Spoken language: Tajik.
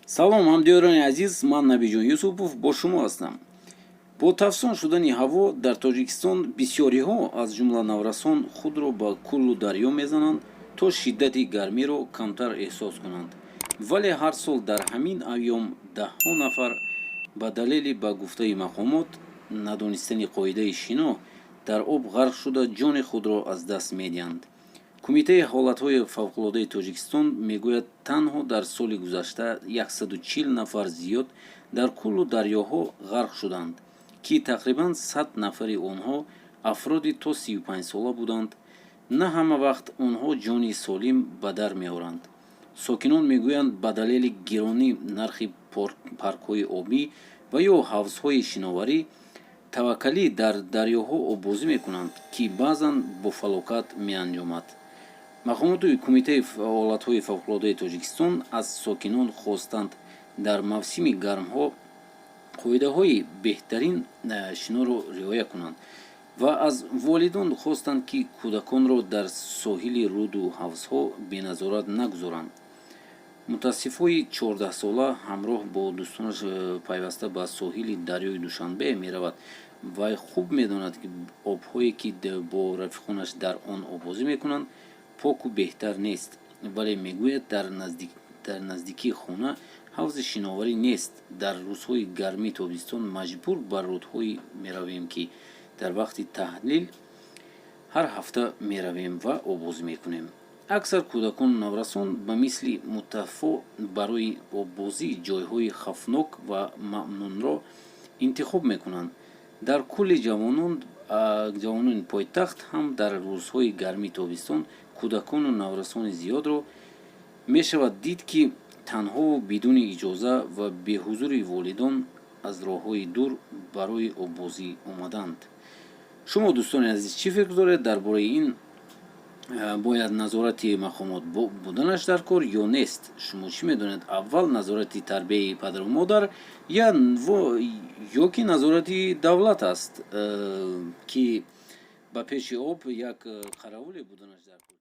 салом ҳамдиёрони азиз, ман Набиҷон Юсупов бо шумо ҳастам. бо тафсон шудани ҳаво дар Тоҷикистон бисёриҳо аз ҷумла наврасон худро ба кӯлу дарё мезананд то шиддати гармиро камтар эҳсос кунанд, вале ҳар сол дар ҳамин айём даҳҳо нафар ба далели ба гуфтаи мақомот надонистани қоидаи шино дар об ғарқ шуда ҷони худро аз даст медиҳанд. Кумитаи ҳолатҳои фавқулодаи Тоҷикистон мегӯяд танҳо дар соли гузашта 140 нафар зиёд дар кӯлу дарёҳо ғарқ шуданд, ки тақрибан 100 нафари онҳо афроди то 35 сола буданд. На ҳама вақт онҳо ҷони солим ба дар меоранд. Сокинон мегӯянд ба далели гиронӣ нархи паркҳои обӣ ва ё ҳавзҳои шиноварӣ таваккалӣ дар дарёҳо оббозӣ мекунанд, ки баъзан бо фалокат меанҷомад. Мақомоти Кумитаи ҳолатҳои фавқулодаи Тоҷикистон аз сокинон хостанд дар мавсими гармҳо қоидаҳои беҳтарин шиноро риоя кунанд ва аз волидон хостанд, ки кӯдаконро дар соҳили руду ҳавзҳо беназорат нагузоранд. Мутаассифои 14-сола ҳамроҳ бо дӯстонаш пайваста ба соҳили дарёи Душанбе меравад. Вай хуб медонад, ки обҳое, ки бо рафиқонаш дар он обозӣ мекунанд, поку беҳтар нест, вале мегӯяд дар наздикии хона ҳавзи шиноварӣ нест. Дар рӯзҳои гармии тобистон маҷбур ба рудҳое меравем, ки дар вақти таҳлил ҳар ҳафта меравем ва обозӣ мекунем. Аксар кӯдакону наврасон ба мисли мутаффо барои оббозӣ ҷойҳои хавфнок ва маъмунро интихоб мекунанд. Дар кулли ҷавонони пойтахт ҳам дар рӯзҳои гармии тобистон кӯдакону наврасони зиёдро мешавад дид, ки танҳо бидуни иҷоза ва беҳузури волидон аз роҳҳои дур барои оббозӣ омаданд. шумо дӯстони азиз чӣ фикр доред дар бораи ин? Бояд назорати мақомот буданаш дар кор ё нест? Шумо чӣ медонед? Аввал назорати тарбияи падару модар ё ки назорати давлат аст, ки ба пеши об як қаравуле буданаш дар кор?